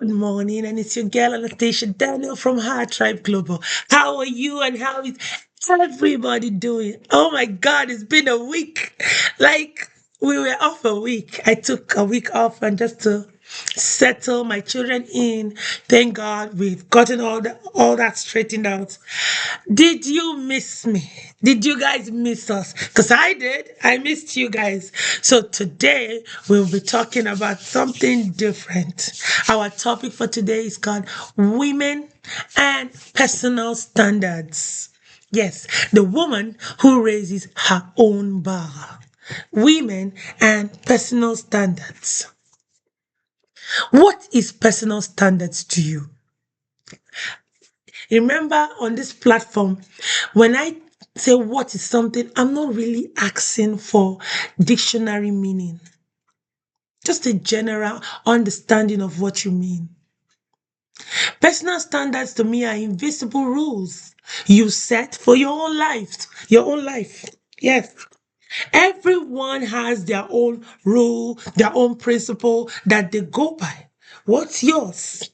Good morning, and it's your girl Anastasia Daniel from Heart Tribe Global. How are you and how is everybody doing? Oh my God, it's been a week. Like we were off a week. I took a week off and just to settle my children in. Thank God we've gotten all that straightened out. Did you miss me? Did you guys miss us? Because I did. I missed you guys. So today we'll be talking about something different. Our topic for today is called Women and Personal Standards. Yes, the woman who raises her own bar. Women and personal standards. What is personal standards to you? Remember on this platform, when I say what is something, I'm not really asking for dictionary meaning, just a general understanding of what you mean. Personal standards to me are invisible rules you set for your own life. Your own life. Yes. Everyone has their own rule, their own principle that they go by. What's yours?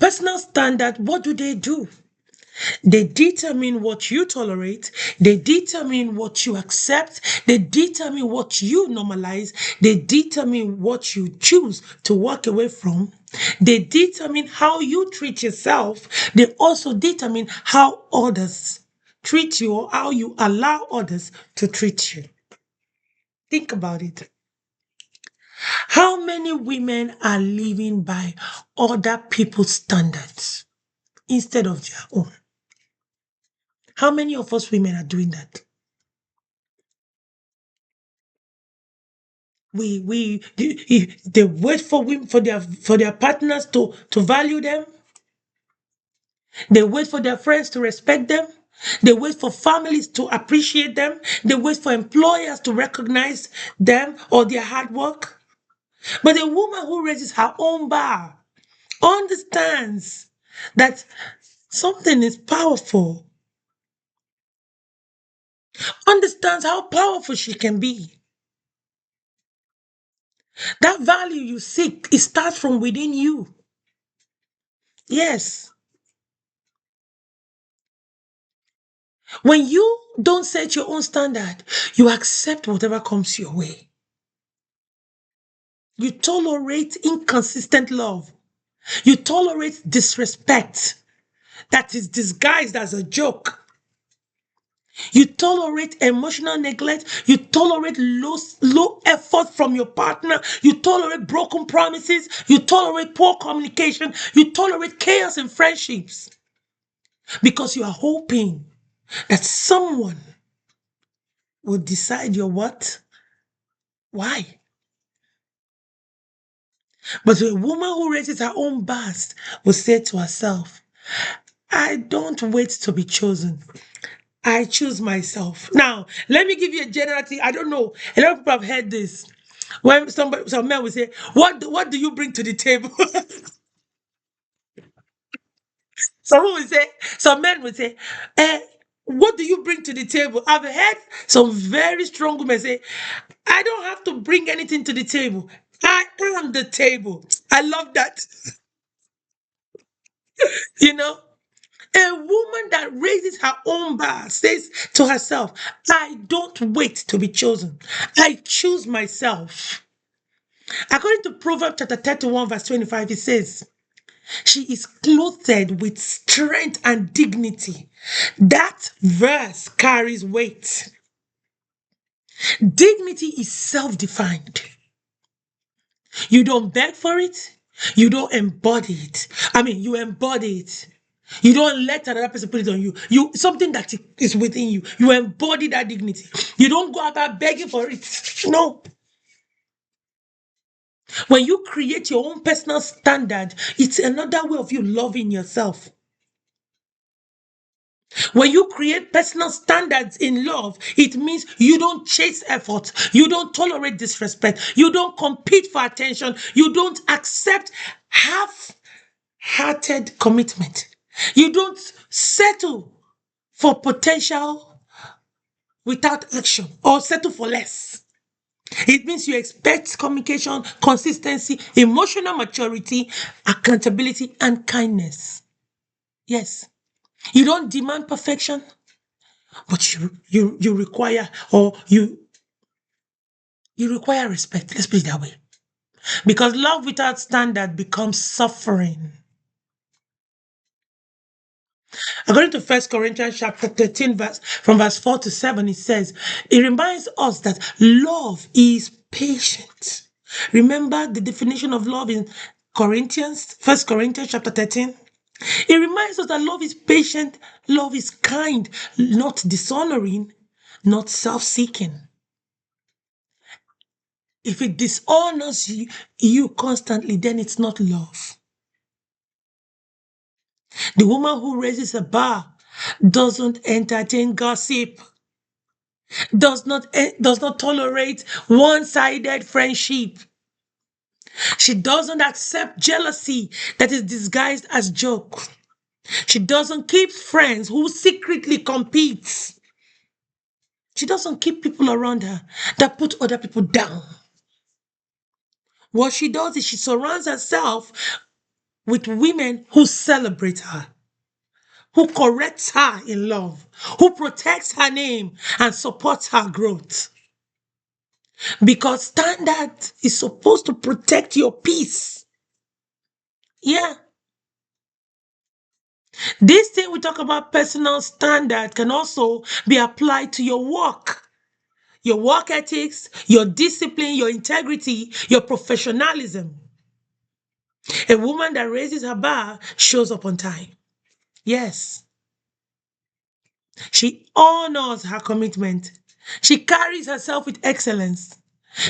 Personal standard, what do they do? They determine what you tolerate. They determine what you accept. They determine what you normalize. They determine what you choose to walk away from. They determine how you treat yourself. They also determine how others treat you or how you allow others to treat you. Think about it. How many women are living by other people's standards instead of their own? How many of us women are doing that? They wait for women for their partners to value them. They wait for their friends to respect them. They wait for families to appreciate them. They wait for employers to recognize them or their hard work. But a woman who raises her own bar understands that something is powerful, understands how powerful she can be. That value you seek, it starts from within you. Yes. When you don't set your own standard, you accept whatever comes your way. You tolerate inconsistent love. You tolerate disrespect that is disguised as a joke. You tolerate emotional neglect. You tolerate low effort from your partner. You tolerate broken promises. You tolerate poor communication. You tolerate chaos in friendships because you are hoping that someone will decide your what? Why? But a woman who raises her own bars will say to herself, I don't wait to be chosen. I choose myself. Now, let me give you a general thing. I don't know. A lot of people have heard this. When some men will say, what do you bring to the table? Some men will say, what do you bring to the table? I've heard some very strong women say, I don't have to bring anything to the table. I am the table. I love that. You know? A woman that raises her own bar says to herself, I don't wait to be chosen. I choose myself. According to Proverbs chapter 31, verse 25, it says, she is clothed with strength and dignity. That verse carries weight. Dignity is self defined. You don't beg for it, you don't embody it. I mean, you embody it. You don't let another person put it on you. You something that is within you. You embody that dignity. You don't go about begging for it. No. When you create your own personal standard, it's another way of you loving yourself. When you create personal standards in love, it means you don't chase effort. You don't tolerate disrespect. You don't compete for attention. You don't accept half-hearted commitment. You don't settle for potential without action or settle for less. It means you expect communication, consistency, emotional maturity, accountability, and kindness. Yes. You don't demand perfection, but you require, or you require respect. Let's put it that way. Because love without standard becomes suffering. According to First Corinthians chapter 13, from verse 4 to 7, it says, it reminds us that love is patient. Remember the definition of love in Corinthians, First Corinthians chapter 13? It reminds us that love is patient, love is kind, not dishonoring, not self-seeking. If it dishonors you constantly, then it's not love. The woman who raises a bar doesn't entertain gossip, does not tolerate one-sided friendship. She doesn't accept jealousy that is disguised as joke. She doesn't keep friends who secretly compete. She doesn't keep people around her that put other people down. What she does is she surrounds herself with women who celebrate her, who corrects her in love, who protects her name and supports her growth. Because standard is supposed to protect your peace. Yeah. This thing we talk about personal standard can also be applied to your work ethics, your discipline, your integrity, your professionalism. A woman that raises her bar shows up on time. Yes. She honors her commitment. She carries herself with excellence.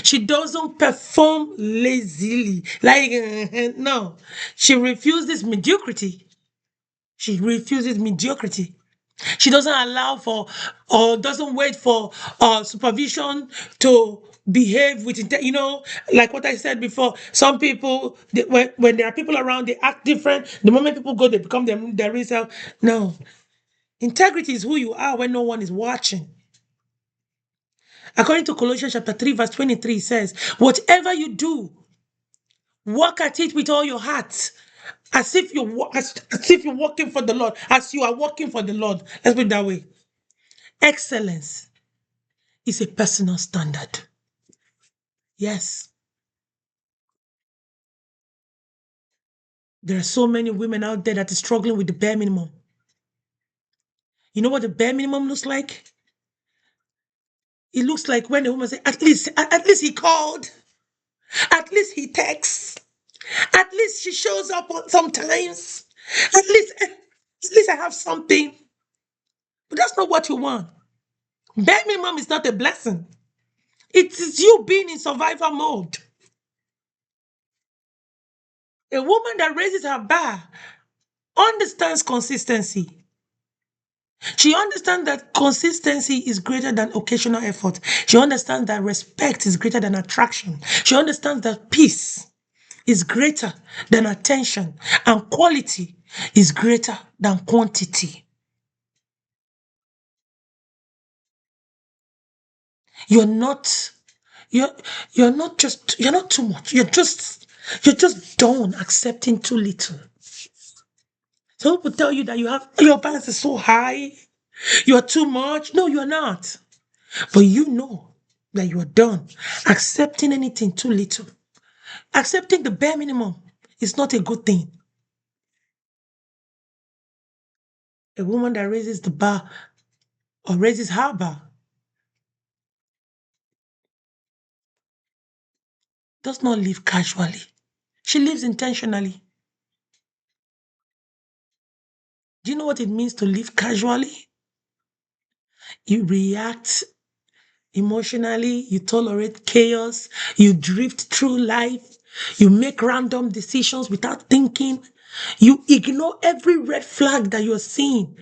She doesn't perform lazily. No. She refuses mediocrity. She refuses mediocrity. She doesn't allow for or doesn't wait for supervision to behave with like what I said before. Some people, when there are people around, they act different. The moment people go, they become their real self. No. Integrity is who you are when no one is watching. According to Colossians chapter 3, verse 23, it says, whatever you do, work at it with all your heart, as if you're working for the Lord, as you are working for the Lord. Let's put it that way. Excellence is a personal standard. Yes. There are so many women out there that are struggling with the bare minimum. You know what the bare minimum looks like? It looks like when a woman says, at least he called, at least he texts, at least she shows up sometimes, at least I have something. But that's not what you want. Bare minimum is not a blessing. It is you being in survival mode. A woman that raises her bar understands consistency. She understands that consistency is greater than occasional effort. She understands that respect is greater than attraction. She understands that peace is greater than attention, and quality is greater than quantity. You're not you're you're not too much. You're just done accepting too little. Some people tell you that your balance is so high, you are too much. No, you're not. But you know that you are done accepting anything too little. Accepting the bare minimum is not a good thing. A woman that raises the bar or raises her bar does not live casually. She lives intentionally. Do you know what it means to live casually? You react emotionally, you tolerate chaos, you drift through life, you make random decisions without thinking, you ignore every red flag that you're seeing,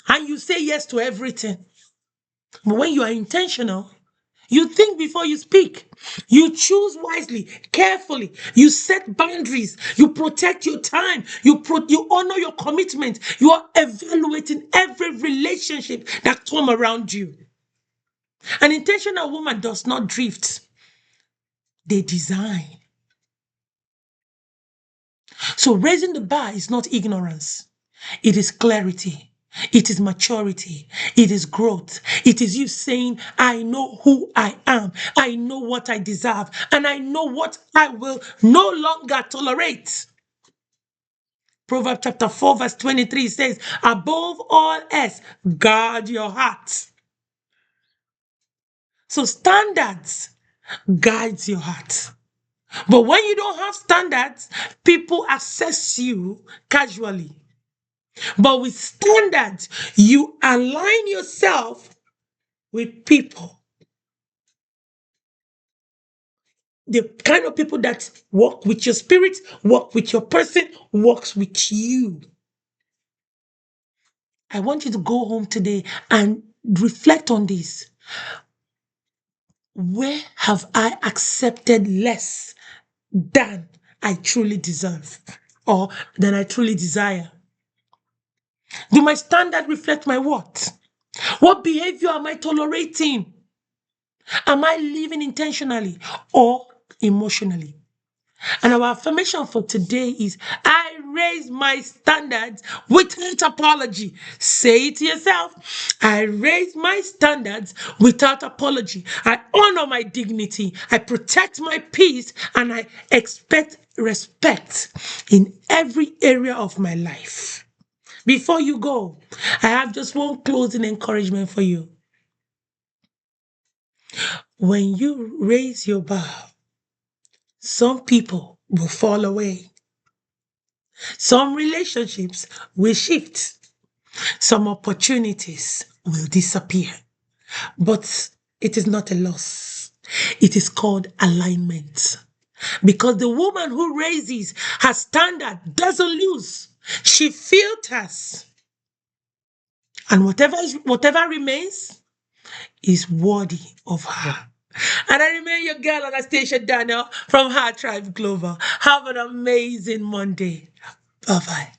and you say yes to everything. But when you are intentional, you think before you speak. You choose wisely, carefully. You set boundaries. You protect your time. You honor your commitment. You are evaluating every relationship that come around you. An intentional woman does not drift. they design. So raising the bar is not ignorance. It is clarity. It is maturity. It is growth. It is you saying, I know who I am. I know what I deserve. And I know what I will no longer tolerate. Proverbs chapter 4 verse 23 says, above all else, guard your heart. So standards guides your heart. But when you don't have standards, people assess you casually. But with standards, you align yourself with people. The kind of people that work with your spirit, work with your person, works with you. I want you to go home today and reflect on this. Where have I accepted less than I truly deserve or than I truly desire? Do my standard reflect my what? What behavior am I tolerating? Am I living intentionally or emotionally? And our affirmation for today is, I raise my standards without apology. Say it to yourself. I raise my standards without apology. I honor my dignity. I protect my peace. And I expect respect in every area of my life. Before you go, I have just one closing encouragement for you. When you raise your bar, some people will fall away. Some relationships will shift. Some opportunities will disappear. But it is not a loss. It is called alignment. Because the woman who raises her standard doesn't lose. She filters. And whatever remains is worthy of her. And I remain your girl, Anastasia Daniel from Her Tribe Global. Have an amazing Monday. Bye-bye.